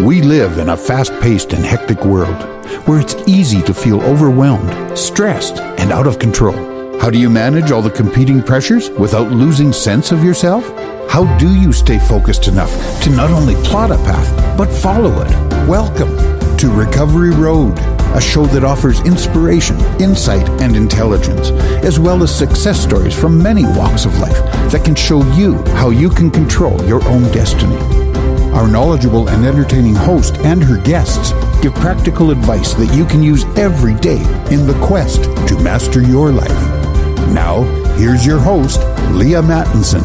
We live in a fast-paced and hectic world where it's easy to feel overwhelmed, stressed, and out of control. How do you manage all the competing pressures without losing sense of yourself? How do you stay focused enough to not only plot a path, but follow it? Welcome to Recovery Road, a show that offers inspiration, insight, and intelligence, as well as success stories from many walks of life that can show you how you can control your own destiny. Our knowledgeable and entertaining host and her guests give practical advice that you can use every day in the quest to master your life. Now, here's your host, Leaha Mattinson.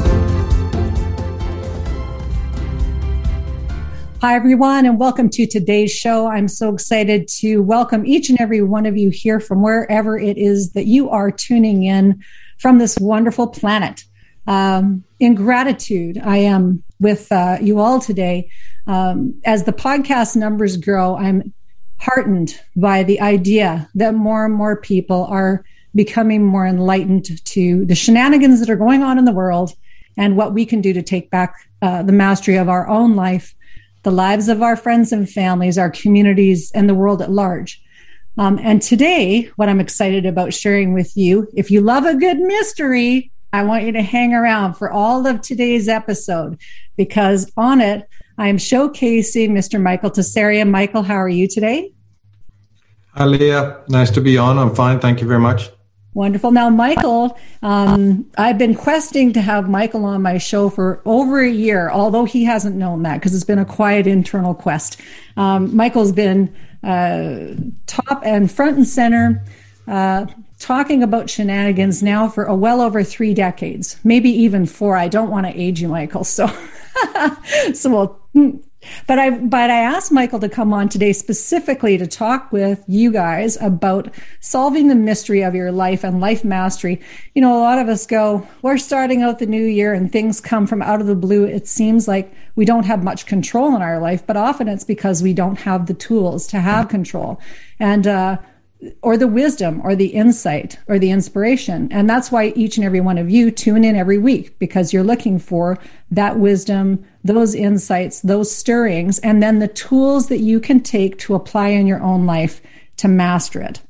Hi, everyone, and welcome to today's show. I'm so excited to welcome each and every one of you here from wherever it is that you are tuning in from this wonderful planet. In gratitude, I am with you all today. As the podcast numbers grow, I'm heartened by the idea that more and more people are becoming more enlightened to the shenanigans that are going on in the world and what we can do to take back the mastery of our own life, the lives of our friends and families, our communities, and the world at large. And today, what I'm excited about sharing with you, if you love a good mystery, I want you to hang around for all of today's episode, because on it, I am showcasing Mr. Michael Tsarion. Michael, how are you today? Hi, Leah. Nice to be on. I'm fine. Thank you very much. Wonderful. Now, Michael, I've been questing to have Michael on my show for over a year, although he hasn't known that because it's been a quiet internal quest. Michael's been top and front and center talking about shenanigans now for well over 3 decades, maybe even 4. I don't want to age you, Michael. But I asked Michael to come on today specifically to talk with you guys about solving the mystery of your life and life mastery. You know, a lot of us go, we're starting out the new year and things come from out of the blue. It seems like we don't have much control in our life, but often it's because we don't have the tools to have control. And, or the wisdom or the insight or the inspiration. And that's why each and every one of you tune in every week, because you're looking for that wisdom, those insights, those stirrings, and then the tools that you can take to apply in your own life to master it.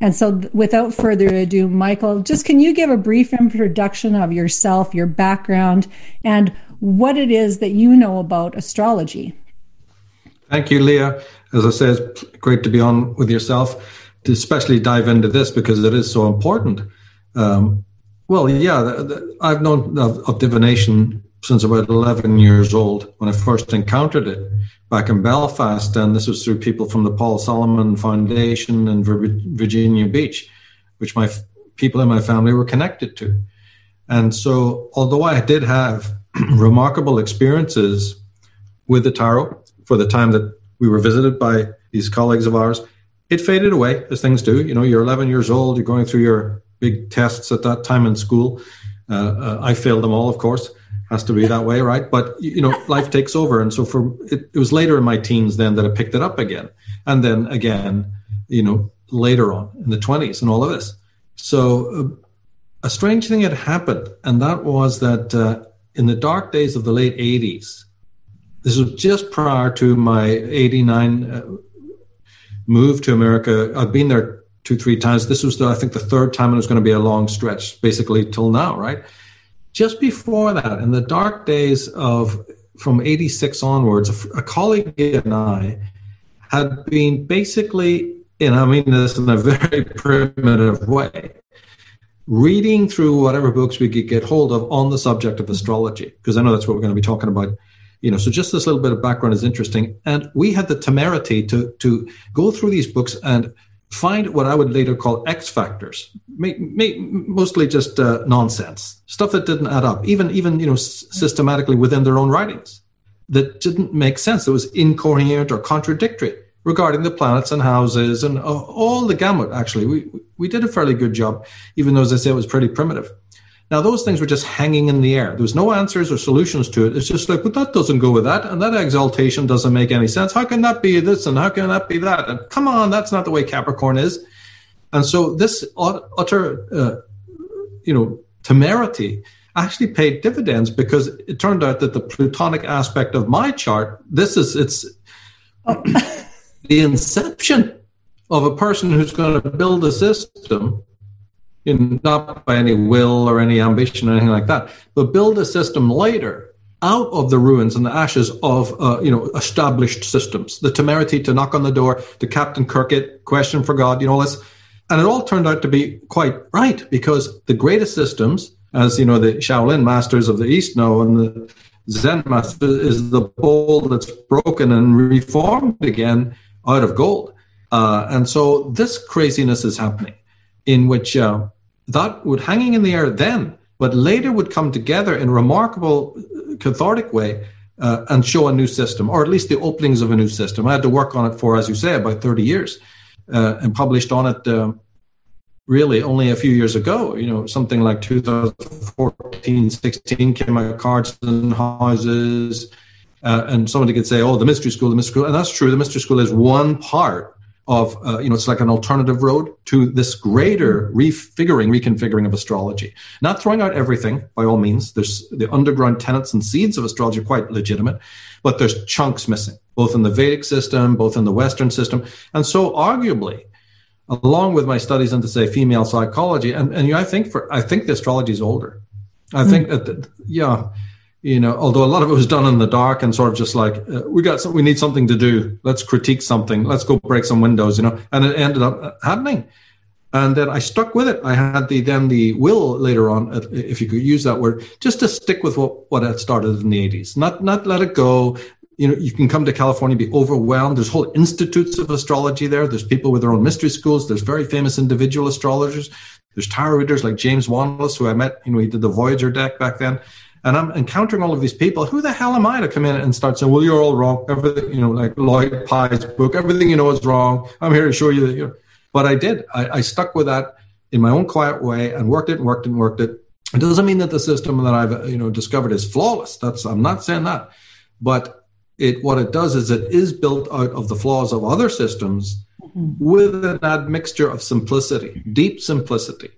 And so without further ado, Michael, just can you give a brief introduction of yourself, your background, and what it is that you know about astrology? Thank you, Leah. As I said, it's great to be on with yourself, to especially dive into this because it is so important. I've known of divination since about 11 years old when I first encountered it back in Belfast, and this was through people from the Paul Solomon Foundation in Virginia Beach, which my people in my family were connected to. And so, although I did have remarkable experiences with the tarot for the time that we were visited by these colleagues of ours, it faded away, as things do. You know, you're 11 years old, you're going through your big tests at that time in school. I failed them all, of course. Has to be that way, right? But, you know, life takes over. And so it was later in my teens then that I picked it up again. And then again, you know, later on in the 20s and all of this. So a strange thing had happened. And that was that in the dark days of the late 80s, this was just prior to my 89 move to America. I've been there 2-3 times. This was, I think, the 3rd time, and it was going to be a long stretch, basically till now, right? Just before that, in the dark days of from 86 onwards, a colleague and I had been basically, and I mean this in a very primitive way, reading through whatever books we could get hold of on the subject of astrology, because I know that's what we're going to be talking about. You know, so just this little bit of background is interesting. And we had the temerity to go through these books and find what I would later call X factors, mostly just nonsense, stuff that didn't add up, even you know, systematically within their own writings, that didn't make sense, that was incoherent or contradictory regarding the planets and houses and all the gamut. Actually, we did a fairly good job, even though, as I say, it was pretty primitive. Now, those things were just hanging in the air. There was no answers or solutions to it. It's just like, but that doesn't go with that, and that exaltation doesn't make any sense. How can that be this, and how can that be that? And come on, that's not the way Capricorn is. And so this utter, temerity actually paid dividends, because it turned out that the Plutonic aspect of my chart, The inception of a person who's going to build a system, not by any will or any ambition or anything like that, but build a system later out of the ruins and the ashes of established systems. The temerity to knock on the door, to Captain Kirk question for God, this. And it all turned out to be quite right, because the greatest systems, as the Shaolin masters of the East know, and the Zen master, is the bowl that's broken and reformed again out of gold. And so this craziness is happening, in which that would hanging in the air then, but later would come together in a remarkable cathartic way and show a new system, or at least the openings of a new system. I had to work on it for, as you say, about 30 years and published on it really only a few years ago. Something like 2014, 16 came out, Cards and Houses, and somebody could say, the Mystery School, and that's true. The Mystery School is one part of, it's like an alternative road to this greater reconfiguring of astrology. Not throwing out everything, by all means. There's the underground tenets and seeds of astrology are quite legitimate, but there's chunks missing, both in the Vedic system, both in the Western system. And so arguably, along with my studies into, say, female psychology, and I think the astrology is older. I think that, although a lot of it was done in the dark and sort of just like, we need something to do. Let's critique something. Let's go break some windows, and it ended up happening. And then I stuck with it. I had the will later on, if you could use that word, just to stick with what had started in the 80s, not let it go. You can come to California, be overwhelmed. There's whole institutes of astrology there. There's people with their own mystery schools. There's very famous individual astrologers. There's tarot readers like James Wanless, who I met, he did the Voyager deck back then. And I'm encountering all of these people. Who the hell am I to come in and start saying, well, you're all wrong. Everything, like Lloyd Pye's book, everything you know is wrong. I'm here to show you that. But I did. I stuck with that in my own quiet way and worked it. It doesn't mean that the system that I've discovered is flawless. I'm not saying that. But what it does is it is built out of the flaws of other systems with an admixture of simplicity, deep simplicity,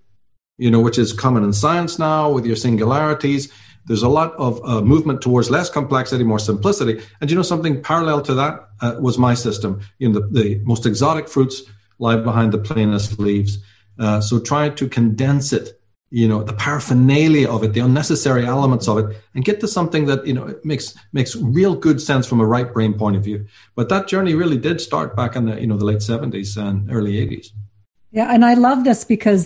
which is common in science now with your singularities. There's a lot of movement towards less complexity, more simplicity. And something parallel to that was my system. The most exotic fruits lie behind the plainest leaves. So try to condense it, the paraphernalia of it, the unnecessary elements of it, and get to something that, it makes real good sense from a right brain point of view. But that journey really did start back in the late 70s and early 80s. Yeah, and I love this because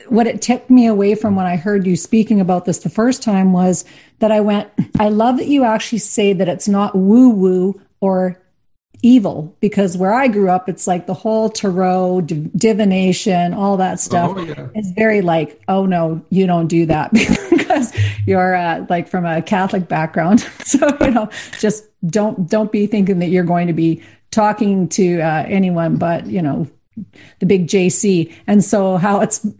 what it took me away from when I heard you speaking about this the first time was that I love that you actually say that it's not woo-woo or evil, because where I grew up, it's like the whole tarot, divination, all that stuff is very like, oh no, you don't do that because you're like from a Catholic background. So, just don't be thinking that you're going to be talking to anyone but, the big JC. And so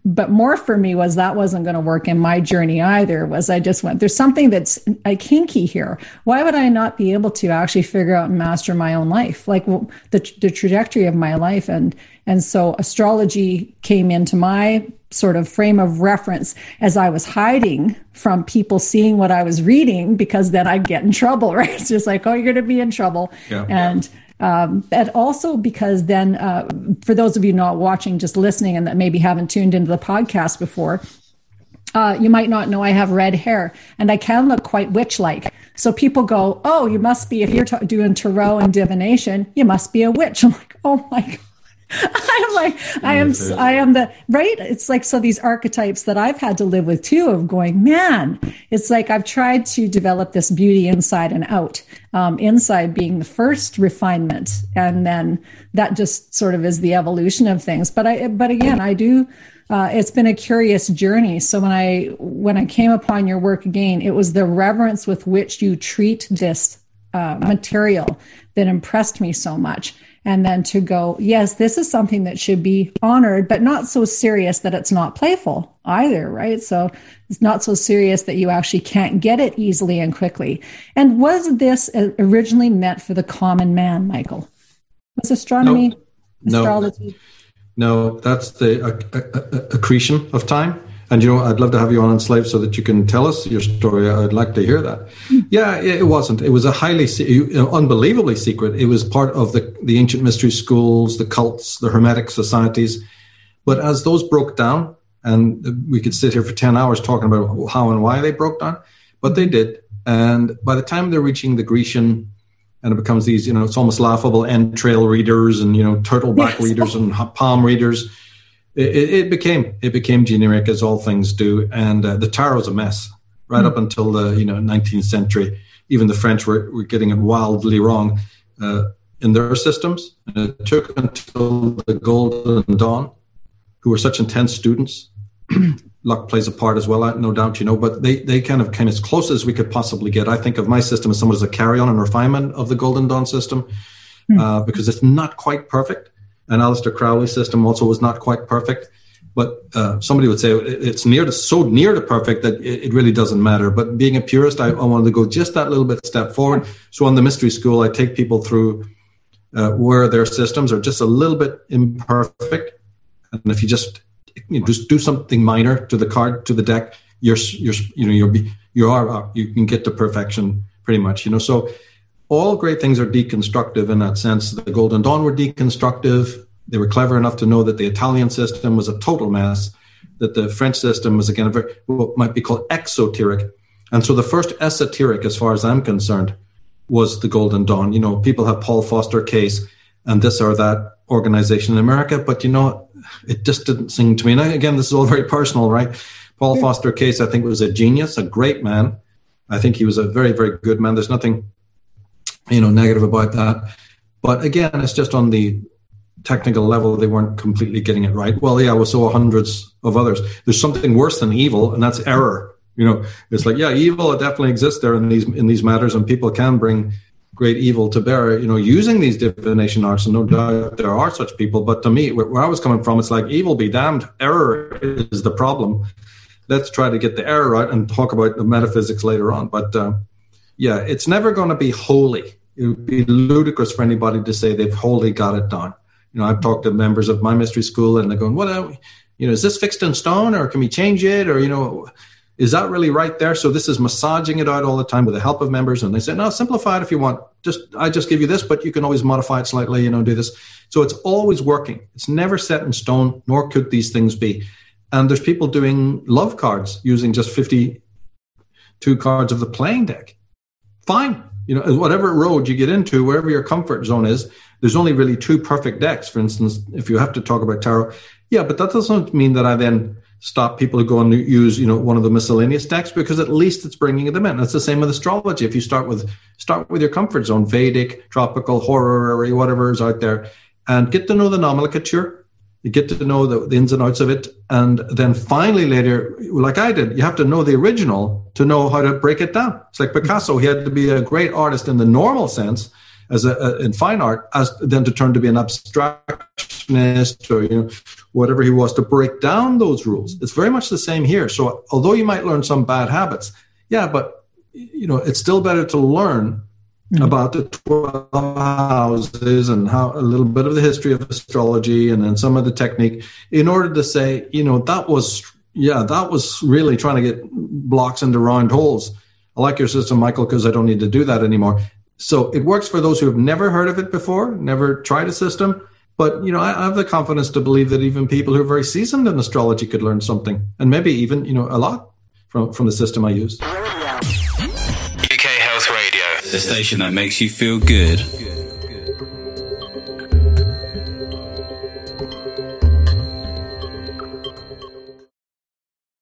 but more for me was that wasn't going to work in my journey either, was I just went, there's something that's like hinky here. Why would I not be able to actually figure out and master my own life, like the trajectory of my life? And so astrology came into my sort of frame of reference as I was hiding from people seeing what I was reading, because then I'd get in trouble, right? It's just like, oh, you're going to be in trouble. Yeah. And also because then, for those of you not watching, just listening, and that maybe haven't tuned into the podcast before, you might not know I have red hair and I can look quite witch-like. So people go, oh, you must be, if you're doing tarot and divination, you must be a witch. I'm like, oh my God. I am the, right? It's like, so these archetypes that I've had to live with too, of going, man, it's like I've tried to develop this beauty inside and out, inside being the first refinement. And then that just sort of is the evolution of things. But again, I do, it's been a curious journey. So when I came upon your work again, it was the reverence with which you treat this material that impressed me so much. And then to go, yes, this is something that should be honored, but not so serious that it's not playful either, right? So it's not so serious that you actually can't get it easily and quickly. And was this originally meant for the common man, Michael? Was astrology? No, that's the accretion of time. And, I'd love to have you on Slave so that you can tell us your story. I'd like to hear that. Yeah, it wasn't. It was a unbelievably secret. It was part of the ancient mystery schools, the cults, the hermetic societies. But as those broke down, and we could sit here for 10 hours talking about how and why they broke down, but they did. And by the time they're reaching the Grecian, and it becomes these, it's almost laughable entrail readers and, turtleback readers and palm readers, it became generic, as all things do. And the tarot's a mess right up until the 19th century. Even the French were getting it wildly wrong in their systems. And it took until the Golden Dawn, who were such intense students. Luck plays a part as well, no doubt, but they kind of came as close as we could possibly get. I think of my system as somewhat as a carry-on and refinement of the Golden Dawn system, because it's not quite perfect. And Aleister Crowley's system also was not quite perfect. But somebody would say it's so near to perfect that it really doesn't matter. But being a purist, I wanted to go just that little bit step forward. So on the Mystery School, I take people through where their systems are just a little bit imperfect. And if you just do something minor to the deck, you can get to perfection pretty much. So all great things are deconstructive in that sense. The Golden Dawn were deconstructive. They were clever enough to know that the Italian system was a total mess, that the French system was, again, what might be called exoteric. And so the first esoteric, as far as I'm concerned, was the Golden Dawn. People have Paul Foster Case and this or that organization in America, but it just didn't sing to me. And again, this is all very personal, right? Paul Foster Case, I think, was a genius, a great man. I think he was a very, very good man. There's nothing, negative about that. But again, it's just on the technical level, they weren't completely getting it right. Well, yeah, so are hundreds of others. There's something worse than evil, and that's error. It's like, yeah, evil, it definitely exists there in these matters, and people can bring great evil to bear, using these divination arts, and no doubt there are such people. But to me, where I was coming from, it's like, evil be damned, error is the problem. Let's try to get the error out and talk about the metaphysics later on. But yeah, it's never going to be holy. It would be ludicrous for anybody to say they've wholly got it done. I've talked to members of my mystery school, and they're going, "What? Is this fixed in stone, or can we change it, or is that really right there?" So this is massaging it out all the time with the help of members, and they say, "No, simplify it if you want. I just give you this, but you can always modify it slightly. Do this." So it's always working. It's never set in stone, nor could these things be. And there's people doing love cards using just 52 cards of the playing deck. Fine. Whatever road you get into, wherever your comfort zone is, there's only really two perfect decks. For instance, if you have to talk about tarot, yeah, but that doesn't mean that I then stop people who go and use, one of the miscellaneous decks, because at least it's bringing them in. It's the same with astrology. If you start with your comfort zone, Vedic, tropical, horary, whatever is out there, and get to know the nomenclature, you get to know the ins and outs of it, and then finally later, like I did, you have to know the original to know how to break it down. It's like Picasso; he had to be a great artist in the normal sense, as in fine art, as then to turn to be an abstractionist or whatever he was, to break down those rules. It's very much the same here. So although you might learn some bad habits, yeah, but it's still better to learn about the 12 houses and how a little bit of the history of astrology and then some of the technique, in order to say, that was really trying to get blocks into round holes. I like your system, Michael, because I don't need to do that anymore. So it works for those who have never heard of it before, never tried a system. But, I have the confidence to believe that even people who are very seasoned in astrology could learn something, and maybe even, a lot from the system I use. UK Health Radio, the station that makes you feel good.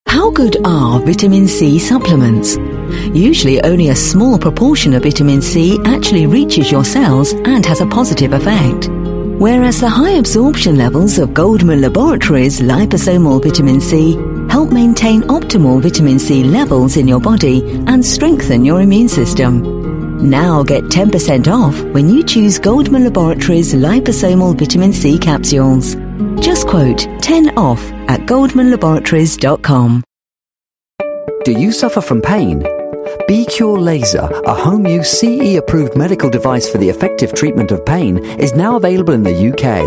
How good are vitamin C supplements? Usually only a small proportion of vitamin C actually reaches your cells and has a positive effect. Whereas the high absorption levels of Goldman Laboratories liposomal vitamin C help maintain optimal vitamin C levels in your body and strengthen your immune system. Now get 10% off when you choose Goldman Laboratories liposomal vitamin C capsules. Just quote 10 off at goldmanlaboratories.com. Do you suffer from pain? B-Cure Laser, a home-use CE-approved medical device for the effective treatment of pain, is now available in the UK.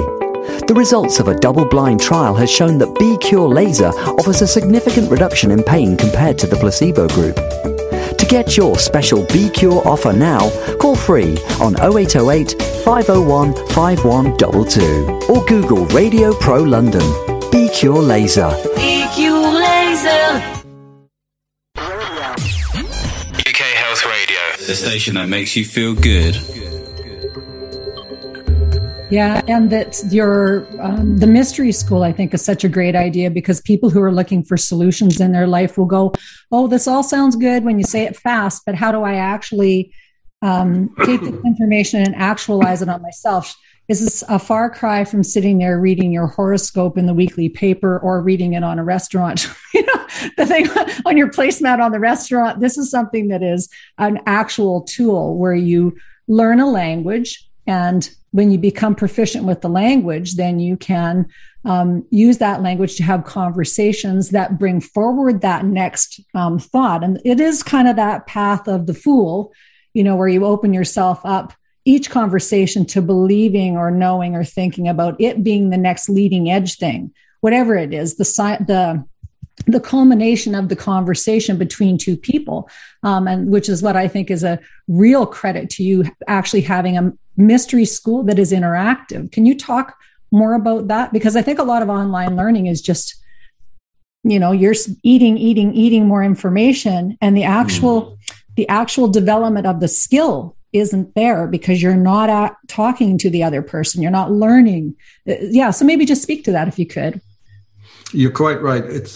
The results of a double-blind trial has shown that B-Cure Laser offers a significant reduction in pain compared to the placebo group. To get your special B-Cure offer now, call free on 0808 501 5122 or Google Radio Pro London. B-Cure Laser. B-Cure Laser. UK Health Radio, the station that makes you feel good. Yeah, and that the mystery school, I think, is such a great idea because people who are looking for solutions in their life will go, oh, this all sounds good when you say it fast, but how do I actually take this information and actualize it on myself? This is a far cry from sitting there reading your horoscope in the weekly paper or reading it on a restaurant. The thing on your placemat on the restaurant. This is something that is an actual tool where you learn a language, and when you become proficient with the language, then you can use that language to have conversations that bring forward that next thought. And it is kind of that path of the fool, where you open yourself up each conversation to believing or knowing or thinking about it being the next leading edge thing, whatever it is, the culmination of the conversation between two people, and which is what I think is a real credit to you actually having a mystery school that is interactive. Can you talk more about that? Because I think a lot of online learning is just, you're eating more information, and the actual development of the skill isn't there because you're not talking to the other person. You're not learning. Yeah. So maybe just speak to that if you could. You're quite right. It's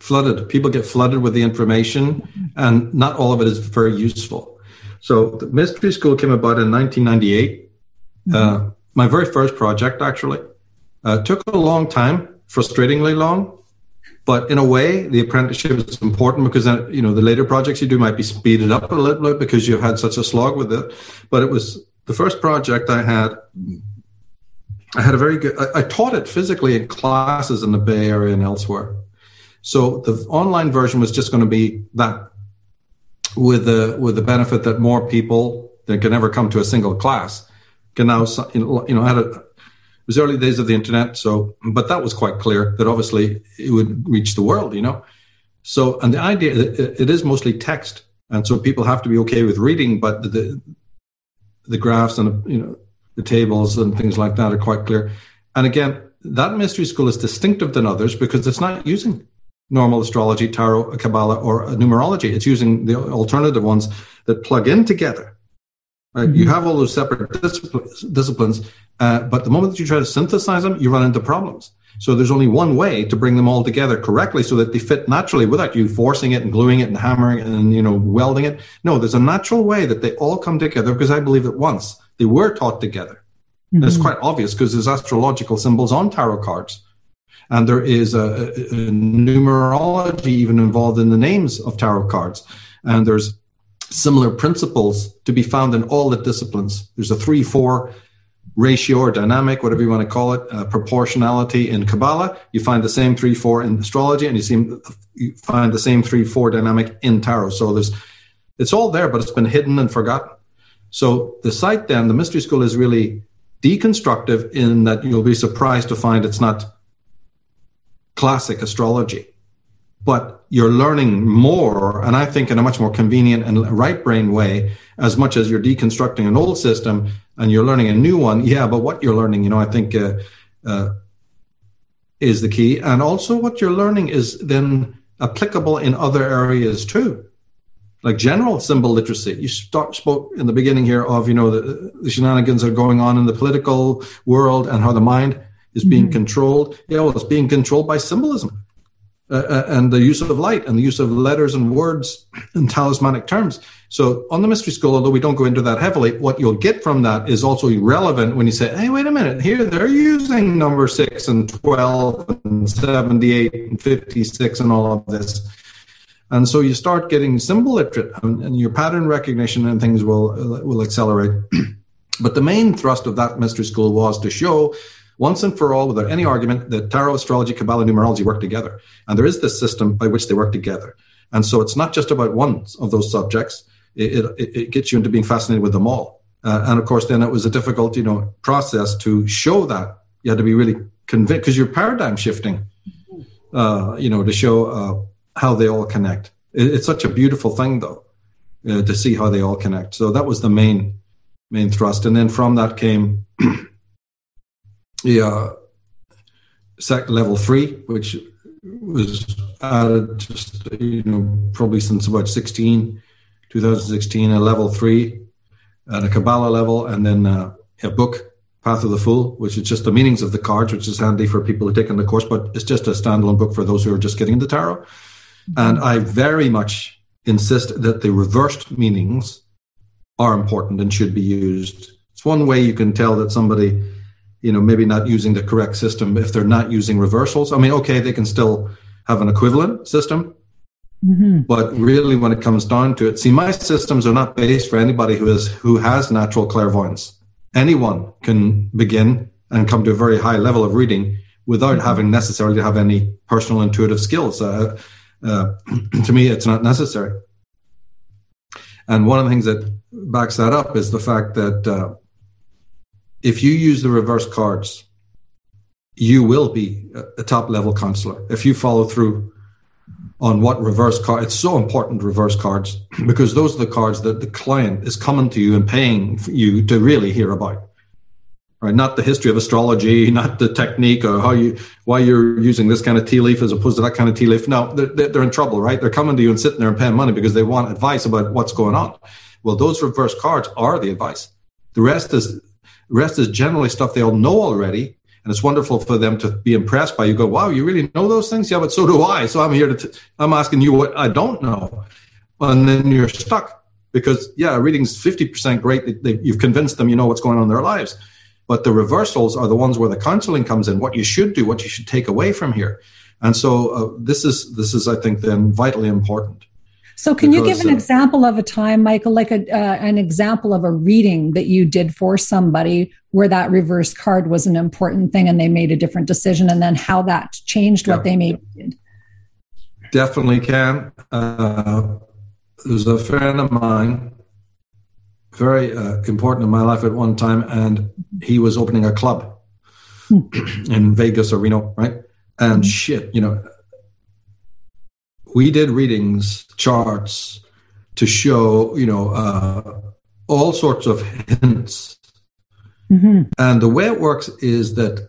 flooded. People get flooded with the information, and not all of it is very useful. So the Mystery School came about in 1998. My very first project, actually, took a long time, frustratingly long. But in a way, the apprenticeship is important because, the later projects you do might be speeded up a little bit because you've had such a slog with it. But it was the first project I had a very good, I taught it physically in classes in the Bay Area and elsewhere. So the online version was just going to be that with the benefit that more people that can never come to a single class can now, it was early days of the internet, but that was quite clear that obviously it would reach the world, So, and the idea, it is mostly text, and so people have to be okay with reading, but the graphs and the tables and things like that are quite clear. And again, that mystery school is distinctive than others because it's not using normal astrology, tarot, Kabbalah, or numerology. It's using the alternative ones that plug in together. Right? You have all those separate disciplines, but the moment that you try to synthesize them, you run into problems. So there's only one way to bring them all together correctly so that they fit naturally without you forcing it and gluing it and hammering it and welding it. No, there's a natural way that they all come together because I believe that once they were taught together. Mm-hmm. It's quite obvious because there's astrological symbols on tarot cards. And there is a numerology even involved in the names of tarot cards. And there's similar principles to be found in all the disciplines. There's a 3-4 ratio or dynamic, whatever you want to call it, proportionality in Kabbalah. You find the same 3-4 in astrology, and you find the same 3-4 dynamic in tarot. So it's all there, but it's been hidden and forgotten. So the site then, the Mystery School, is really deconstructive in that you'll be surprised to find it's not classic astrology. But you're learning more, and I think in a much more convenient and right brain way, as much as you're deconstructing an old system and you're learning a new one. Yeah, but what you're learning, I think is the key. And also what you're learning is then applicable in other areas too, like general symbol literacy. You spoke in the beginning here of, the shenanigans that are going on in the political world and how the mind is being controlled. Yeah, well, it's being controlled by symbolism. And the use of light and the use of letters and words and talismanic terms. So on the Mystery School, although we don't go into that heavily, what you'll get from that is also relevant when you say, hey, wait a minute, here they're using number 6 and 12 and 78 and 56 and all of this. And so you start getting symbol literate and your pattern recognition and things will accelerate. But the main thrust of that Mystery School was to show once and for all, without any argument, that tarot, astrology, Kabbalah, numerology work together. And there is this system by which they work together. And so it's not just about one of those subjects. It gets you into being fascinated with them all. And of course, then it was a difficult, process to show that You had to be really convinced because you're paradigm shifting, to show how they all connect. It's such a beautiful thing, though, to see how they all connect. So that was the main thrust. And then from that came level 3, which was added just, probably since about 2016, a level 3 at a Kabbalah level, and then a book, Path of the Fool, which is just the meanings of the cards, which is handy for people who take in the course, but it's just a standalone book for those who are just getting into tarot. And I very much insist that the reversed meanings are important and should be used. It's one way you can tell that somebody, maybe not using the correct system if they're not using reversals. I mean, okay, they can still have an equivalent system, but really when it comes down to it, see, my systems are not based for anybody who has natural clairvoyance. Anyone can begin and come to a very high level of reading without having necessarily to have any personal intuitive skills. To me, it's not necessary. And one of the things that backs that up is the fact that if you use the reverse cards, you will be a top-level counselor. If you follow through on what reverse card, it's so important, reverse cards, because those are the cards that the client is coming to you and paying you to really hear about. Right? Not the history of astrology, not the technique or why you're using this kind of tea leaf as opposed to that kind of tea leaf. No, they're in trouble, right? They're coming to you and sitting there and paying money because they want advice about what's going on. Well, those reverse cards are the advice. The rest is generally stuff they all know already. And it's wonderful for them to be impressed by you. Go, wow, you really know those things? Yeah, but so do I. So I'm here I'm asking you what I don't know. And then you're stuck because, reading's 50% great. You've convinced them you know what's going on in their lives. But the reversals are the ones where the counseling comes in, what you should do, what you should take away from here. And so this is, I think, then vitally important. So can you give an example of a time, Michael, like an example of a reading that you did for somebody where that reverse card was an important thing and they made a different decision, and then how that changed what they maybe did? Definitely can. There's a friend of mine, very important in my life at one time, and he was opening a club in Vegas or Reno, right? And we did readings, charts to show, all sorts of hints. And the way it works is that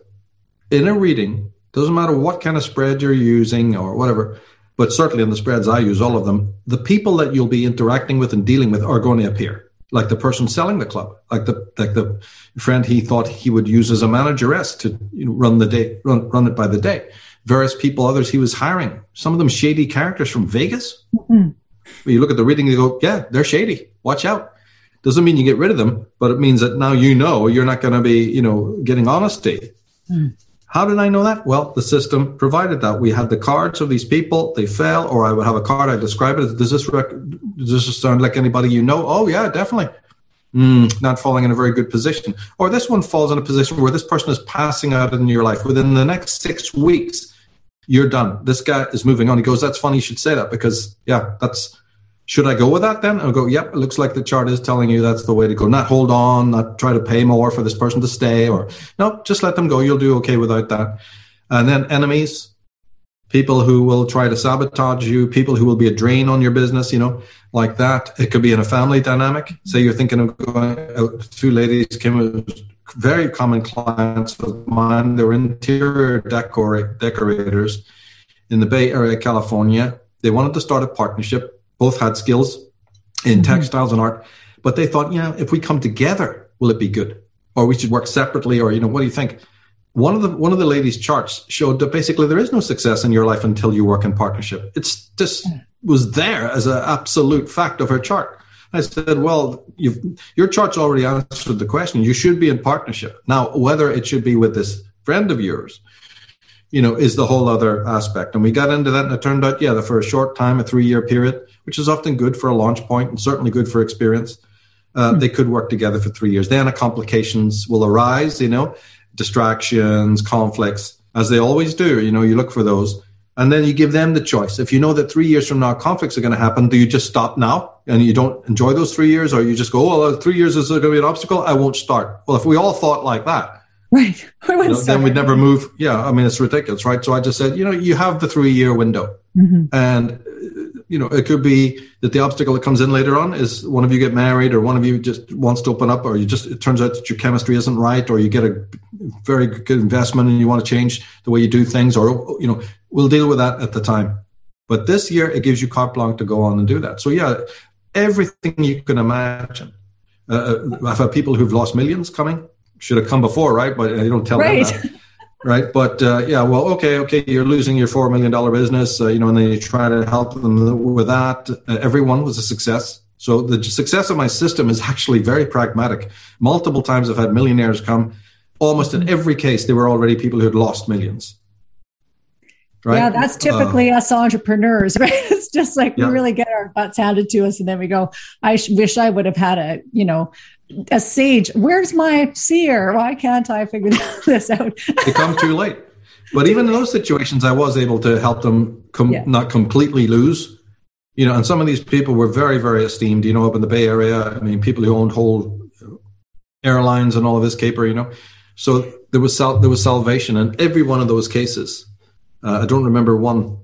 in a reading, doesn't matter what kind of spread you're using or whatever, but certainly in the spreads I use, all of them, the people that you'll be interacting with and dealing with are going to appear. Like the person selling the club, like the friend he thought he would use as a manageress to run the day, run it by the day. Various people, others he was hiring, some of them shady characters from Vegas. When you look at the reading, you go, yeah, they're shady. Watch out. Doesn't mean you get rid of them, but it means that now you're not going to be, getting honesty. How did I know that? Well, the system provided that. We had the cards of these people. They fell, or I would have a card. I describe it as, does this sound like anybody you know? Oh, yeah, definitely. Not falling in a very good position. Or this one falls in a position where this person is passing out in your life. Within the next 6 weeks, you're done. This guy is moving on. He goes, that's funny you should say that because, should I go with that then? I'll go, yep, it looks like the chart is telling you that's the way to go. Not hold on, not try to pay more for this person to stay, or no, just let them go. You'll do okay without that. And then enemies, people who will try to sabotage you, people who will be a drain on your business, like that. It could be in a family dynamic. Say you're thinking of going out. 2 ladies came, very common clients of mine. They were interior decorators in the Bay Area, California. They wanted to start a partnership. Both had skills in textiles and art, but they thought, if we come together, will it be good? Or we should work separately, or, what do you think? One of the ladies' charts showed that basically there is no success in your life until you work in partnership. It's just was there as an absolute fact of her chart. I said, well, your chart's already answered the question. You should be in partnership. Now, whether it should be with this friend of yours, is the whole other aspect. And we got into that, and it turned out, for a short time, a 3-year period, which is often good for a launch point and certainly good for experience, they could work together for 3 years. Then complications will arise, distractions, conflicts, as they always do. You look for those. And then you give them the choice. If you know that 3 years from now conflicts are going to happen, do you just stop now and you don't enjoy those 3 years? Or you just go, 3 years is going to be an obstacle, I won't start. Well, if we all thought like that, Right. Then we'd never move. Yeah. I mean, it's ridiculous, right? So I just said, you have the 3-year window. Mm-hmm. And, it could be that the obstacle that comes in later on is one of you get married, or one of you just wants to open up, or it turns out that your chemistry isn't right, or you get a very good investment and you want to change the way you do things, or, we'll deal with that at the time. But this year it gives you carte blanche to go on and do that. So yeah, everything you can imagine. I've had people who've lost millions coming. Should have come before, right? But you don't tell them that. Right. But okay, you're losing your $4 million business, and then you try to help them with that. Everyone was a success. So the success of my system is actually very pragmatic. Multiple times I've had millionaires come. Almost in every case, they were already people who had lost millions. Right? Yeah, that's typically us entrepreneurs, right? It's just like we really get our butts handed to us, and then we go, I wish I would have had a sage. Where's my seer? Why can't I figure this out? They come too late. But even in those situations, I was able to help them not completely lose. And some of these people were very, very esteemed, up in the Bay Area. I mean, people who owned whole airlines and all of this caper, So there was salvation in every one of those cases. I don't remember one,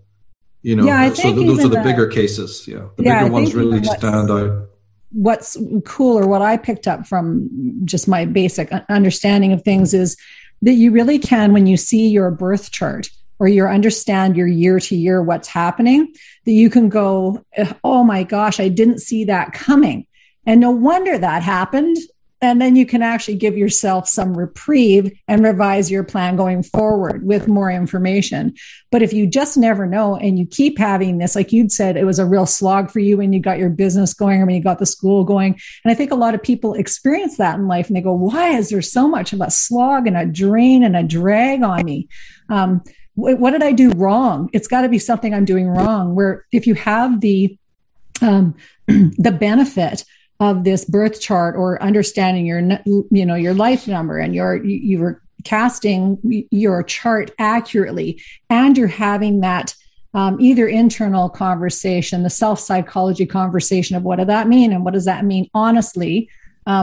I think so those are the bigger cases. Yeah. The bigger ones really stand out. What's cool, or what I picked up from just my basic understanding of things, is that you really can, when you see your birth chart or you understand your year to year what's happening, that you can go, oh my gosh, I didn't see that coming. And no wonder that happened. And then you can actually give yourself some reprieve and revise your plan going forward with more information. But if you just never know, and you keep having this, like you'd said, it was a real slog for you when you got your business going, or when you got the school going. And I think a lot of people experience that in life, and they go, why is there so much of a slog and a drain and a drag on me? What did I do wrong? It's got to be something I'm doing wrong. Where if you have the benefit of this birth chart, or understanding your life number, and you're casting your chart accurately, and you're having that either internal conversation, the self-psychology conversation of what does that mean, and what does that mean honestly,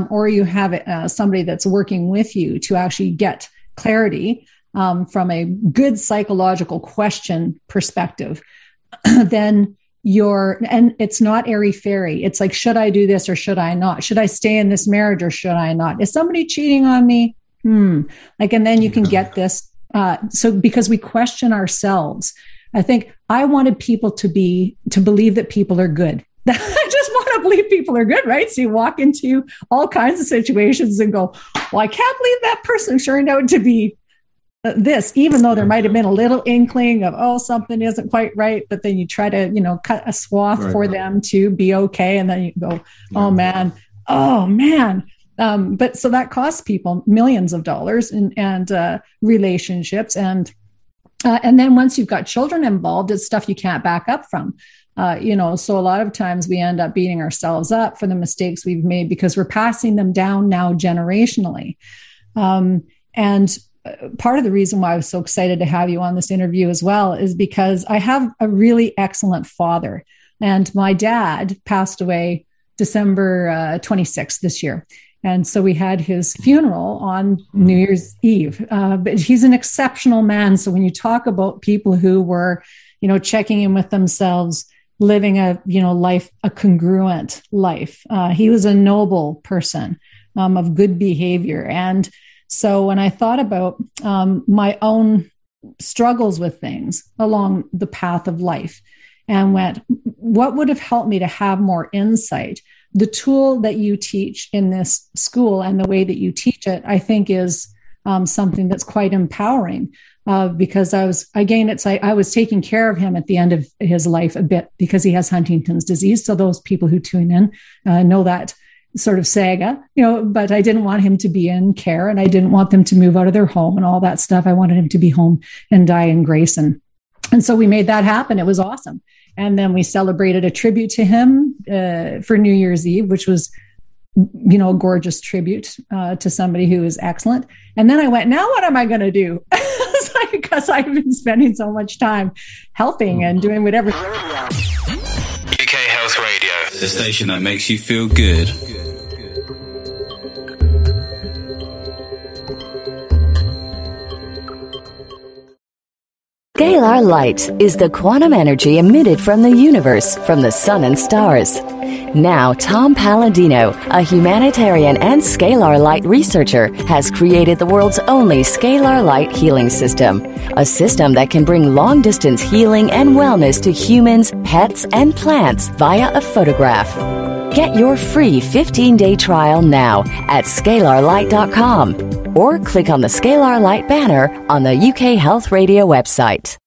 or you have somebody that's working with you to actually get clarity from a good psychological question perspective, then and it's not airy-fairy. It's like, should I do this or should I not? Should I stay in this marriage or should I not? Is somebody cheating on me? And then you can get this. So because we question ourselves, I think I wanted people to believe that people are good. I just want to believe people are good, right? So you walk into all kinds of situations and go, well, I can't believe that person turned out to be this, even though there might have been a little inkling of, something isn't quite right, but then you try to, cut a swath for them to be okay. And then you go, oh man. But so that costs people millions of dollars and relationships. And then once you've got children involved, it's stuff you can't back up from. So a lot of times we end up beating ourselves up for the mistakes we've made because we're passing them down now generationally. And part of the reason why I was so excited to have you on this interview as well is because I have a really excellent father, and my dad passed away December 26th this year. And so we had his funeral on New Year's Eve, but he's an exceptional man. So when you talk about people who were, checking in with themselves, living a congruent life, he was a noble person of good behavior. And so when I thought about my own struggles with things along the path of life and went, what would have helped me to have more insight? The tool that you teach in this school and the way that you teach it, I think is something that's quite empowering because I was taking care of him at the end of his life a bit because he has Huntington's disease. So those people who tune in know that sort of saga, but I didn't want him to be in care, and I didn't want them to move out of their home and all that stuff. I wanted him to be home and die in grace. And so we made that happen. It was awesome. And then we celebrated a tribute to him for New Year's Eve, which was, a gorgeous tribute to somebody who is excellent. And then I went, now what am I going to do? Because I've been spending so much time helping and doing whatever. UK Health Radio, the station that makes you feel good. Scalar light is the quantum energy emitted from the universe, from the sun and stars. Now, Tom Palladino, a humanitarian and scalar light researcher, has created the world's only scalar light healing system. A system that can bring long-distance healing and wellness to humans, pets, and plants via a photograph. Get your free 15-day trial now at scalarlight.com or click on the Scalar Light banner on the UK Health Radio website.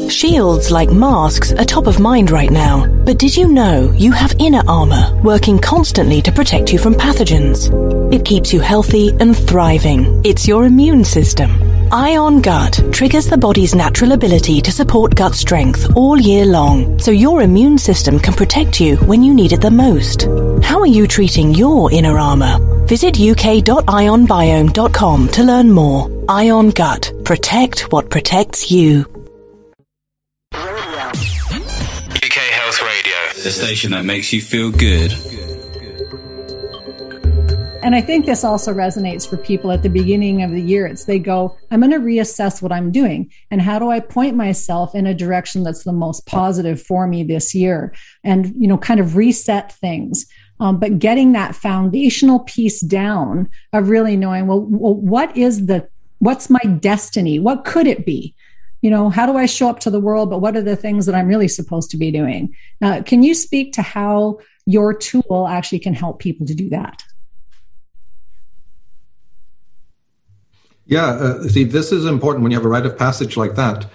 Shields like masks are top of mind right now, but did you know you have inner armor working constantly to protect you from pathogens? It keeps you healthy and thriving. It's your immune system. Ion Gut triggers the body's natural ability to support gut strength all year long, so your immune system can protect you when you need it the most. How are you treating your inner armor? Visit uk.ionbiome.com to learn more. Ion Gut. Protect what protects you. UK Health Radio, the station that makes you feel good. And I think this also resonates for people at the beginning of the year. They go, I'm going to reassess what I'm doing. And how do I point myself in a direction that's the most positive for me this year? And, kind of reset things. But getting that foundational piece down of really knowing, what's my destiny? What could it be? How do I show up to the world? But what are the things that I'm really supposed to be doing? Can you speak to how your tool actually can help people to do that? Yeah, see, this is important when you have a rite of passage like that.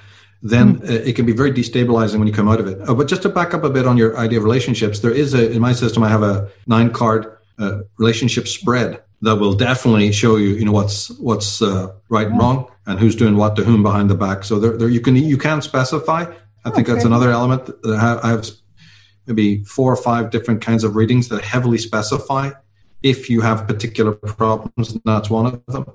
Then it can be very destabilizing when you come out of it. But just to back up a bit on your idea of relationships, there is in my system, I have a 9-card relationship spread that will definitely show you, what's right and wrong and who's doing what to whom behind the back. So there you can specify. I think that's another element. I have maybe 4 or 5 different kinds of readings that heavily specify if you have particular problems, and that's one of them.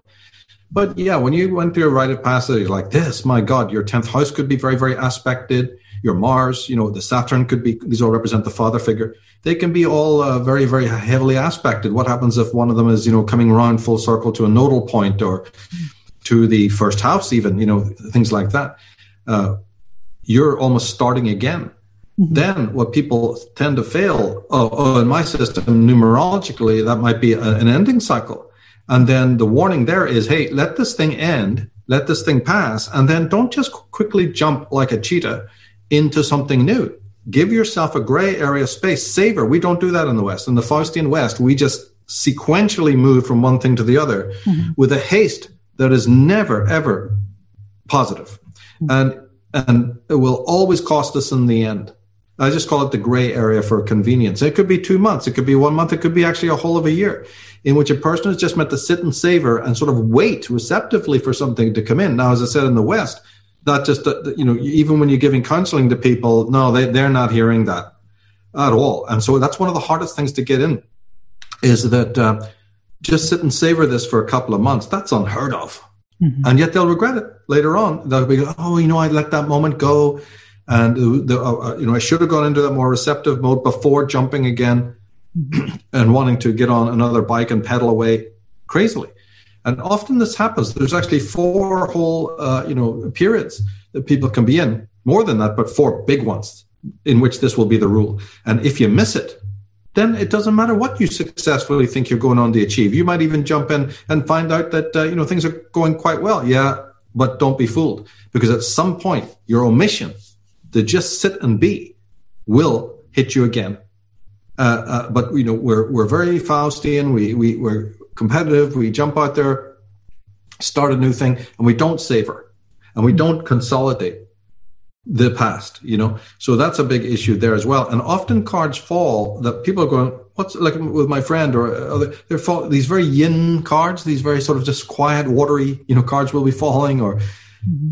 But yeah, when you went through a rite of passage like this, my God, your 10th house could be very, very aspected. Your Mars, the Saturn could be, these all represent the father figure. They can be all very, very heavily aspected. What happens if one of them is, coming around full circle to a nodal point or to the first house even, things like that. You're almost starting again. Mm-hmm. Then what people tend to fail, in my system, numerologically, that might be an ending cycle. And then the warning there is, hey, let this thing end, let this thing pass, and then don't just quickly jump like a cheetah into something new. Give yourself a gray area space. Savor. We don't do that in the West. In the Faustian West, we just sequentially move from one thing to the other with a haste that is never, ever positive. And it will always cost us in the end. I just call it the gray area for convenience. It could be 2 months. It could be 1 month. It could be actually a whole of a year in which a person is just meant to sit and savor and sort of wait receptively for something to come in. Now, as I said, in the West, not just, even when you're giving counseling to people, no, they're not hearing that at all. And so that's one of the hardest things to get in is that just sit and savor this for a couple of months. That's unheard of. Mm-hmm. And yet they'll regret it later on. They'll be, I let that moment go. And I should have gone into that more receptive mode before jumping again and wanting to get on another bike and pedal away crazily. And often this happens. There's actually 4 whole, periods that people can be in. More than that, but 4 big ones in which this will be the rule. And if you miss it, then it doesn't matter what you successfully think you're going on to achieve. You might even jump in and find out that, things are going quite well. Yeah, but don't be fooled. Because at some point, your omission to just sit and be will hit you again. But we're very Faustian. We're competitive. We jump out there, start a new thing, and we don't savor, and we don't consolidate the past. So that's a big issue there as well. And often cards fall that people are going, what's like with my friend or other? These very yin cards, these very sort of just quiet, watery, cards will be falling or.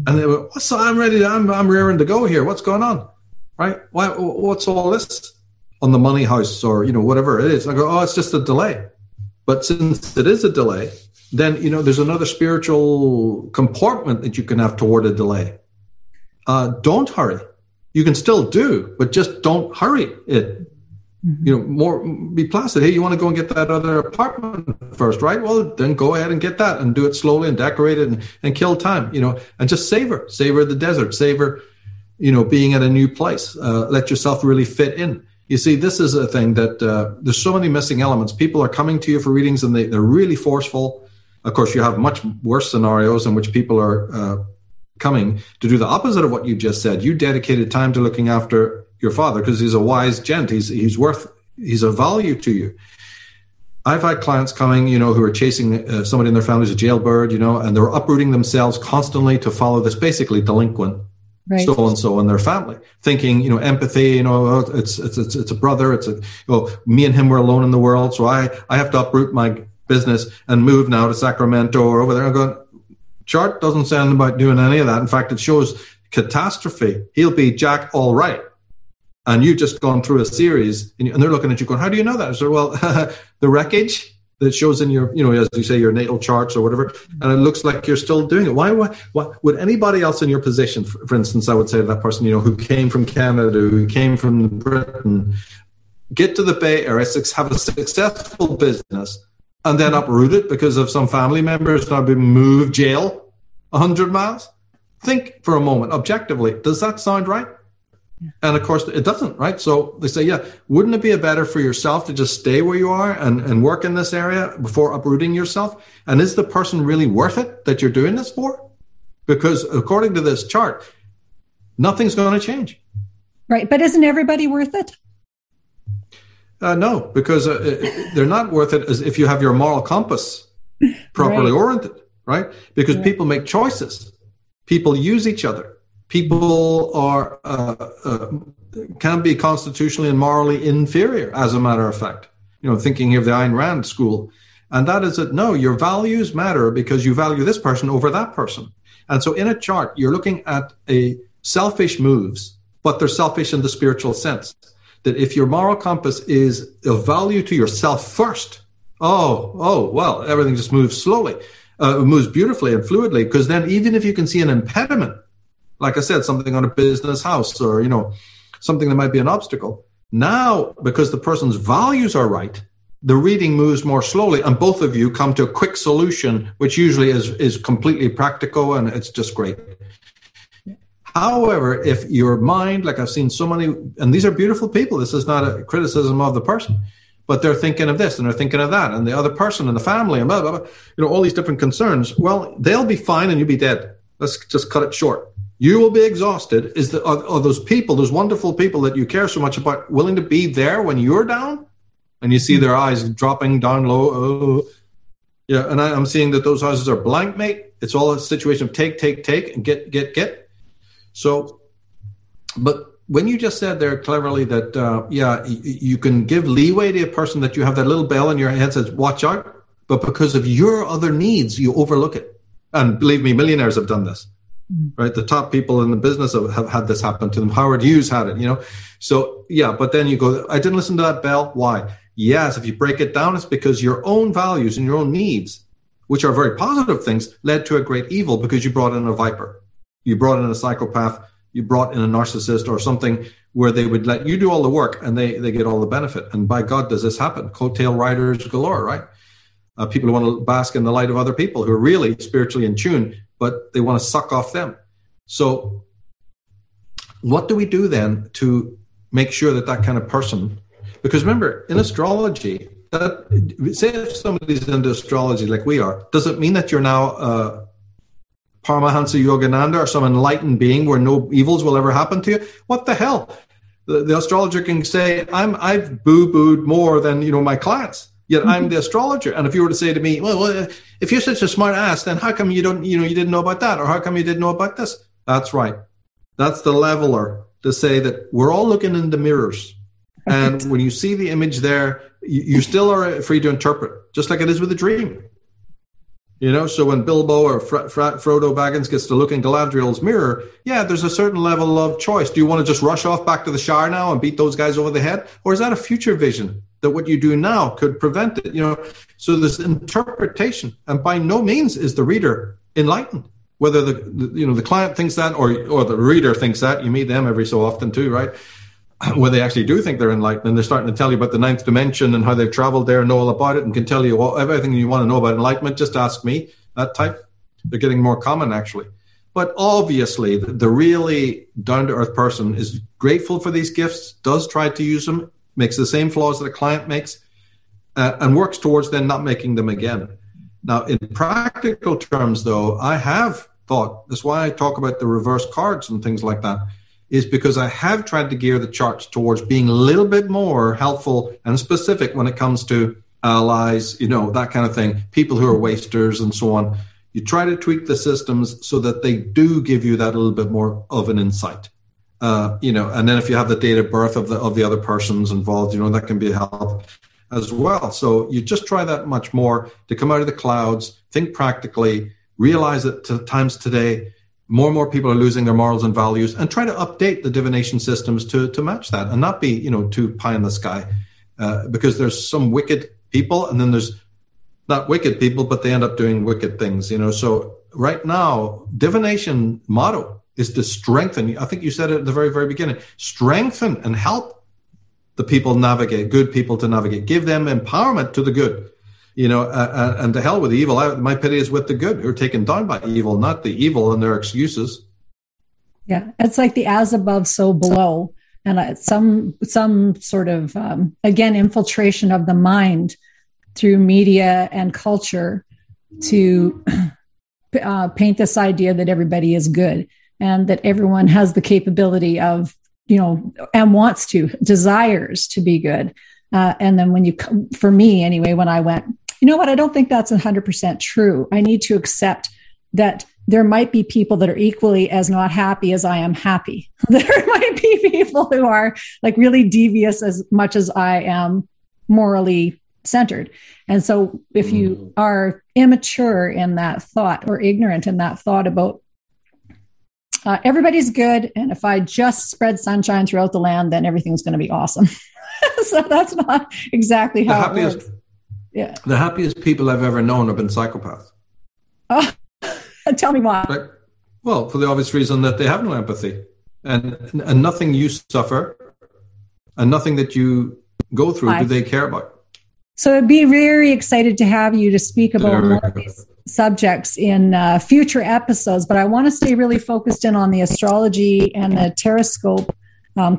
And they were, so I'm ready. I'm rearing to go here. What's going on, right? What's all this on the money house or whatever it is? I go, it's just a delay. But since it is a delay, then there's another spiritual comportment that you can have toward a delay. Don't hurry. You can still do, but just don't hurry it. be placid. Hey, you want to go and get that other apartment first, right? Well, then go ahead and get that and do it slowly and decorate it and kill time, and just savor the desert, savor, being at a new place. Let yourself really fit in. You see, this is a thing that there's so many missing elements. People are coming to you for readings and they're really forceful. Of course, you have much worse scenarios in which people are coming to do the opposite of what you just said. You dedicated time to looking after your father because he's a wise gent. He's a value to you. I've had clients coming, who are chasing somebody in their family as a jailbird, and they're uprooting themselves constantly to follow this basically delinquent so-and-so in their family, thinking, empathy, it's a brother, me and him were alone in the world, so I have to uproot my business and move now to Sacramento or over there. I'm going, chart doesn't sound about doing any of that. In fact, it shows catastrophe. He'll be Jack all right. And you've just gone through a series, and they're looking at you going, how do you know that? I said, well, the wreckage that shows in your, as you say, your natal charts or whatever, and it looks like you're still doing it. Why would anybody else in your position, for instance, I would say to that person, who came from Canada, who came from Britain, get to the Bay Area, have a successful business, and then uproot it because of some family members now being moved jail 100 miles? Think for a moment, objectively, does that sound right? And of course, it doesn't, right? So they say, wouldn't it be better for yourself to just stay where you are and work in this area before uprooting yourself? And is the person really worth it that you're doing this for? Because according to this chart, nothing's going to change. Right. But isn't everybody worth it? No, because they're not worth it as if you have your moral compass properly oriented, right? Because people make choices. People use each other. People are can be constitutionally and morally inferior, as a matter of fact. Thinking of the Ayn Rand school. And that is that, no, your values matter because you value this person over that person. And so in a chart, you're looking at selfish moves, but they're selfish in the spiritual sense. That if your moral compass is of value to yourself first, well, everything just moves slowly. It moves beautifully and fluidly, because then even if you can see an impediment, like I said, something on a business house or, something that might be an obstacle. Now, because the person's values are right, the reading moves more slowly and both of you come to a quick solution, which usually is completely practical and it's just great. However, if your mind, like I've seen so many, and these are beautiful people, this is not a criticism of the person, but they're thinking of this and they're thinking of that and the other person and the family and blah, blah, blah, all these different concerns. Well, they'll be fine and you'll be dead. Let's just cut it short. You will be exhausted. Are those people, those wonderful people that you care so much about, willing to be there when you're down? And you see their eyes dropping down low. Oh. Yeah, and I'm seeing that those houses are blank, mate. It's all a situation of take, and get. So, but when you just said there cleverly that, you can give leeway to a person that you have that little bell in your head says, watch out. But because of your other needs, you overlook it. And believe me, millionaires have done this. Right, the top people in the business have had this happen to them. Howard Hughes had it, So but then you go, I didn't listen to that bell. Why? Yes, if you break it down, it's because your own values and your own needs, which are very positive things, led to a great evil because you brought in a viper, you brought in a psychopath, you brought in a narcissist or something where they would let you do all the work and they get all the benefit. And by God, does this happen? Coattail riders galore, right? People who want to bask in the light of other people who are really spiritually in tune, but they want to suck off them. So what do we do then to make sure that kind of person, because remember, in astrology, say if somebody's into astrology like we are, does it mean that you're now Paramahansa Yogananda or some enlightened being where no evils will ever happen to you? What the hell? The astrologer can say, I've boo-booed more than, my clients. Yet I'm the astrologer. And if you were to say to me, well, if you're such a smart ass, then how come you didn't know about that? Or how come you didn't know about this? That's right. That's the leveler to say that we're all looking in the mirrors. And when you see the image there, you still are free to interpret, just like it is with a dream. So when Bilbo or Frodo Baggins gets to look in Galadriel's mirror, there's a certain level of choice. Do you want to just rush off back to the Shire now and beat those guys over the head? Or is that a future vision that what you do now could prevent it? So there's interpretation, and by no means is the reader enlightened. Whether the client thinks that or the reader thinks that, you meet them every so often too, right? where they actually do think they're enlightened, and they're starting to tell you about the ninth dimension and how they've traveled there and know all about it and can tell you everything you want to know about enlightenment. Just ask me, that type. They're getting more common, actually. But obviously, the really down-to-earth person is grateful for these gifts, does try to use them, makes the same flaws that a client makes, and works towards then not making them again. Now, in practical terms, though, I have thought, that's why I talk about the reverse cards and things like that, is because I have tried to gear the charts towards being a little bit more helpful and specific when it comes to allies, that kind of thing, people who are wasters and so on. You try to tweak the systems so that they do give you that little bit more of an insight, and then if you have the date of birth of the other persons involved, that can be a help as well. So you just try that much more to come out of the clouds, think practically, realize that to times today, more and more people are losing their morals and values, and try to update the divination systems to match that, and not be, too pie in the sky, because there's some wicked people, and then there's not wicked people, but they end up doing wicked things, So right now, divination motto is to strengthen. I think you said it at the very, very beginning. Strengthen and help the people navigate, good people to navigate. Give them empowerment to the good, and to hell with the evil. My pity is with the good who are taken down by evil, not the evil and their excuses. Yeah, it's like the as above, so below. And some sort of, again, infiltration of the mind through media and culture to paint this idea that everybody is good and that everyone has the capability of, and desires to be good. And then for me anyway, when I went, I don't think that's 100% true. I need to accept that there might be people that are equally as not happy as I am happy. There might be people who are like really devious as much as I am morally centered. And so if you are immature in that thought or ignorant in that thought about everybody's good, and if I just spread sunshine throughout the land, then everything's going to be awesome. So that's not exactly how it works. Yeah. The happiest people I've ever known have been psychopaths. Oh, tell me why. Right? Well, for the obvious reason that they have no empathy, and nothing you suffer and nothing that you go through do they care about. So I'd be very excited to have you to speak about more of these subjects in future episodes, but I want to stay really focused in on the astrology and the Taroscope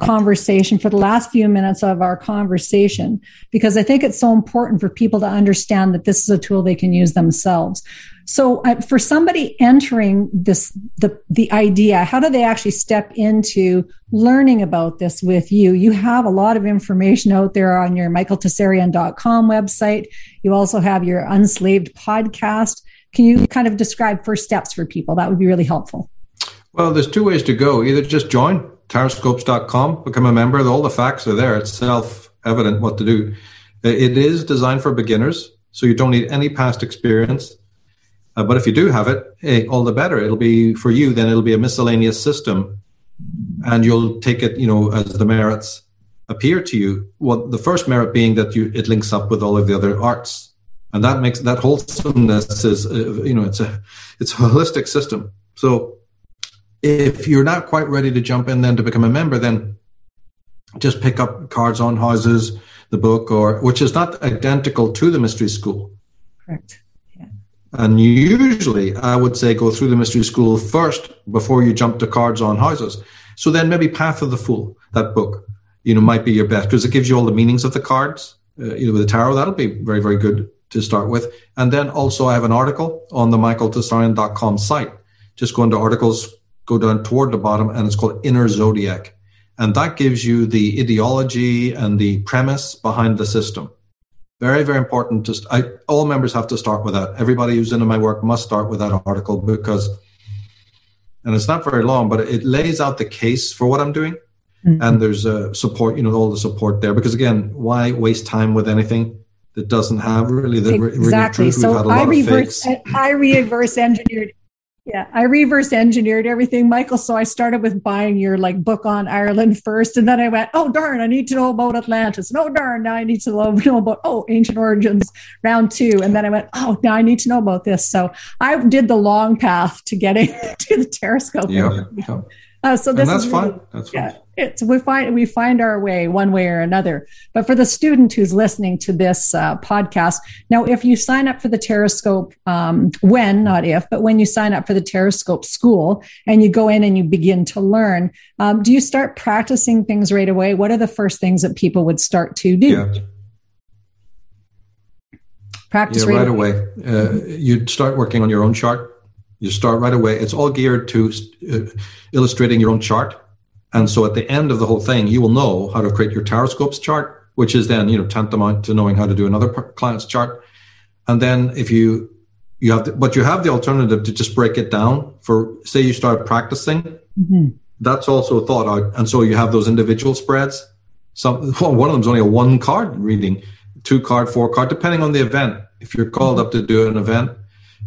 conversation for the last few minutes of our conversation, because I think it's so important for people to understand that this is a tool they can use themselves. So for somebody entering the idea, how do they actually step into learning about this with you? You have a lot of information out there on your michaeltsarion.com website. You also have your Unslaved podcast. Can you kind of describe first steps for people? That would be really helpful. Well, there's two ways to go. Either just join taroscopes.com, become a member. All the facts are there. It's self-evident what to do. It is designed for beginners, so you don't need any past experience. But if you do have it, all the better. It'll be for you, then it'll be a miscellaneous system, and you'll take it, as the merits appear to you. Well, the first merit being that it links up with all of the other arts, and that makes that wholesomeness is, it's a holistic system. So if you're not quite ready to jump in then to become a member, then just pick up Cards on Houses, the book, which is not identical to the Mystery School. Correct. Yeah. And usually I would say go through the Mystery School first before you jump to Cards on Houses. So then maybe Path of the Fool, that book, might be your best because it gives you all the meanings of the cards. With the tarot, that'll be very, very good to start with. And then also I have an article on the michaeltsarion.com site. Just go into articles, go down toward the bottom, and it's called Inner Zodiac. And that gives you the ideology and the premise behind the system. Very, very important. All members have to start with that. Everybody who's into my work must start with that article because, and it's not very long, but it lays out the case for what I'm doing. Mm-hmm. And there's support, all the support there. Because again, why waste time with anything that doesn't have really the exactly. Really truth? So We've had a lot of fakes. I reverse engineered. Yeah, I reverse engineered everything, Michael. So I started with buying your book on Ireland first. And then I went, oh, darn, I need to know about Atlantis. And, oh, darn, now I need to know about, ancient origins, round 2. And then I went, oh, now I need to know about this. So I did the long path to getting to the Taroscope. Yeah. So this and that's is fine. Really, that's fine. we find our way one way or another. But for the student who's listening to this podcast, now, if you sign up for the Taroscope, when you sign up for the Taroscope school and you go in and you begin to learn, do you start practicing things right away? What are the first things that people would start to do? Yeah. Practice right away. You'd start working on your own chart. You start right away. It's all geared to illustrating your own chart. And so at the end of the whole thing, you will know how to create your Taroscopes chart, which is then, tantamount to knowing how to do another client's chart. And then if you have the alternative to just break it down for, say you start practicing, mm-hmm. That's also thought out. And so you have those individual spreads. One of them is only a 1 card reading, 2 card, 4 card, depending on the event. If you're called up to do an event,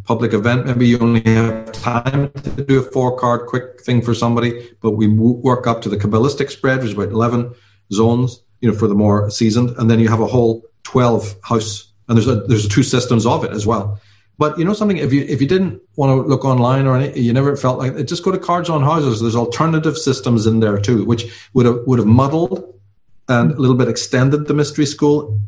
public event, maybe you only have time to do a 4 card quick thing for somebody, but we work up to the Kabbalistic spread, which is about 11 zones, for the more seasoned, and then you have a whole 12 house, and there's 2 systems of it as well. But something, if you didn't want to look online or anything, you never felt like it, just go to Cards on Houses. There's alternative systems in there too, which would have muddled and a little bit extended the mystery school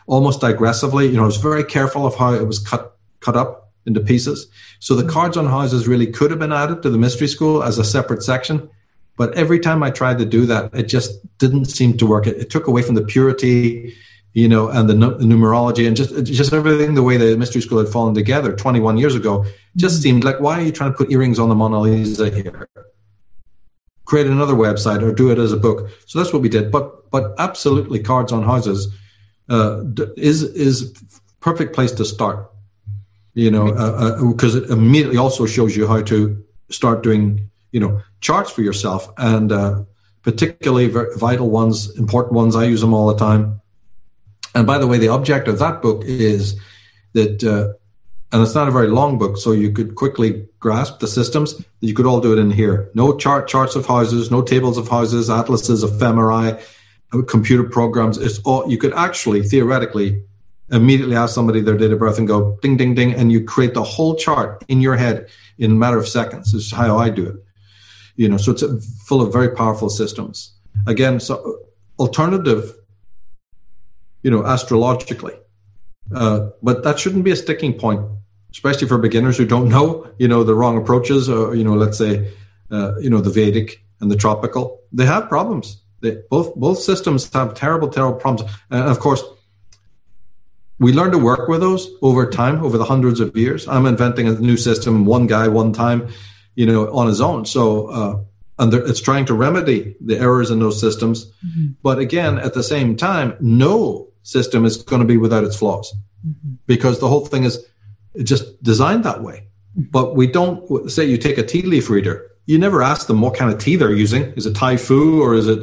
almost digressively. I was very careful of how it was cut up into pieces. So the Cards on Houses really could have been added to the mystery school as a separate section. But every time I tried to do that, it just didn't seem to work. It took away from the purity, and the numerology and just everything, the way the mystery school had fallen together 21 years ago. Just seemed like, why are you trying to put earrings on the Mona Lisa here? Create another website or do it as a book. So that's what we did. But absolutely, Cards on Houses is perfect place to start. Because it immediately also shows you how to start doing, charts for yourself, and particularly vital ones, important ones. I use them all the time. And by the way, the object of that book is that, and it's not a very long book, so you could quickly grasp the systems. You could all do it in here. No charts of houses, no tables of houses, atlases, ephemerae, computer programs. It's all, you could actually theoretically immediately ask somebody their date of birth and go ding, ding, ding, and you create the whole chart in your head in a matter of seconds. This is how I do it. So it's full of very powerful systems. Again, so alternative, astrologically. But that shouldn't be a sticking point, especially for beginners who don't know, the wrong approaches, or, let's say, the Vedic and the tropical. They have problems. Both systems have terrible, terrible problems. And of course, we learn to work with those over time, over the hundreds of years. I'm inventing a new system, one guy, one time, on his own. So, and it's trying to remedy the errors in those systems. Mm-hmm. But again, at the same time, no system is going to be without its flaws, mm-hmm. because the whole thing is just designed that way. Mm-hmm. But we don't say, you take a tea leaf reader, you never ask them what kind of tea they're using. Is it Tai Fu or is it,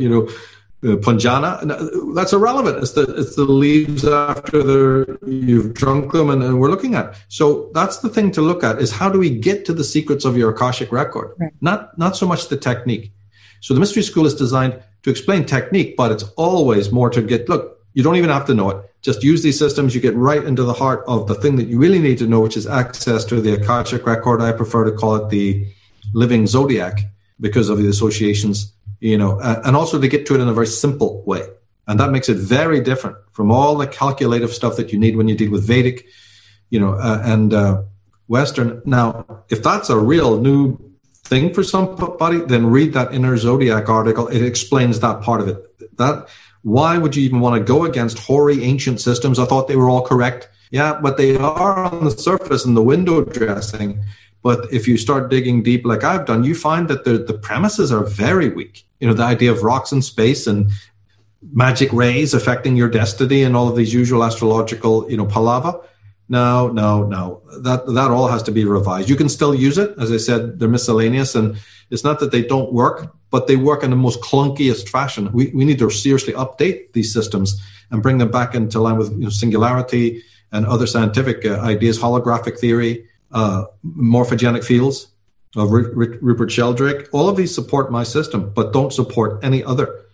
Punjana? That's irrelevant. It's the leaves after you've drunk them and we're looking at. So that's the thing to look at, is how do we get to the secrets of your Akashic record? Right. Not so much the technique. So the mystery school is designed to explain technique, but it's always more to get, look, you don't even have to know it. Just use these systems. You get right into the heart of the thing that you really need to know, which is access to the Akashic record. I prefer to call it the living zodiac because of the associations, and also to get to it in a very simple way. And that makes it very different from all the calculative stuff that you need when you deal with Vedic, and Western. Now, if that's a real new thing for somebody, then read that Inner Zodiac article. It explains that part of it. Why would you even want to go against hoary ancient systems? I thought they were all correct. Yeah, but they are on the surface in the window dressing. But if you start digging deep like I've done, you find that the premises are very weak. The idea of rocks in space and magic rays affecting your destiny and all of these usual astrological, palava. No. That all has to be revised. You can still use it. As I said, they're miscellaneous, and it's not that they don't work, but they work in the most clunkiest fashion. We need to seriously update these systems and bring them back into line with singularity and other scientific ideas, holographic theory, morphogenic fields of Rupert Sheldrake. All of these support my system, but don't support any other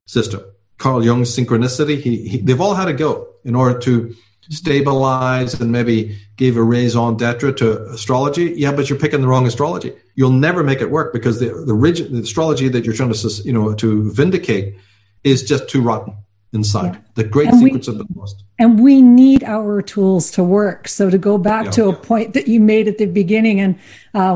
system. Carl Jung's synchronicity, they've all had to go in order to stabilized and maybe gave a raison d'etre to astrology. Yeah, but you're picking the wrong astrology. You'll never make it work because the astrology that you're trying to vindicate is just too rotten inside. Yeah. The great secrets have been lost. And we need our tools to work. So to go back to a point that you made at the beginning, and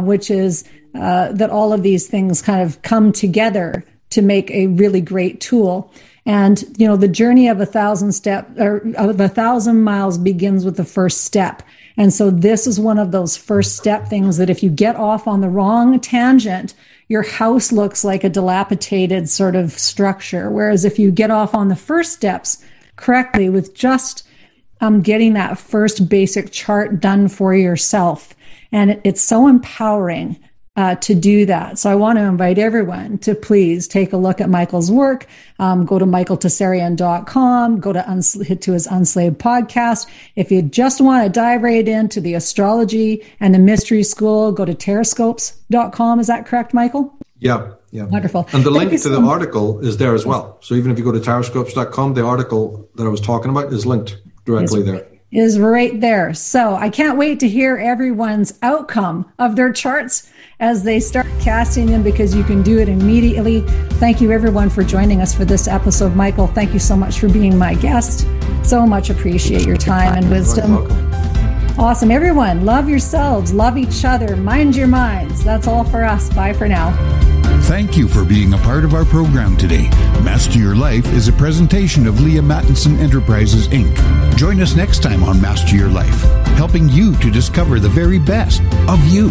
which is that all of these things kind of come together to make a really great tool. And, the journey of 1,000 miles begins with the first step. And so this is one of those first step things that if you get off on the wrong tangent, your house looks like a dilapidated sort of structure. Whereas if you get off on the first steps correctly with just getting that first basic chart done for yourself. And it's so empowering to do that. So I want to invite everyone to please take a look at Michael's work. Go to michaeltsarion.com, hit to his Unslaved podcast. If you just want to dive right into the astrology and the mystery school, go to taroscopes.com. Is that correct, Michael? Yeah. Wonderful. And the link to the article is there as well. So even if you go to taroscopes.com, the article that I was talking about is linked directly there. Is right there. So I can't wait to hear everyone's outcome of their charts as they start casting them, because you can do it immediately. Thank you everyone for joining us for this episode. Michael, thank you so much for being my guest. So much appreciate your time and wisdom. Awesome. Everyone, love yourselves, love each other, mind your minds. That's all for us. Bye for now. Thank you for being a part of our program today. Master Your Life is a presentation of Leaha Mattinson Enterprises, Inc. Join us next time on Master Your Life, helping you to discover the very best of you.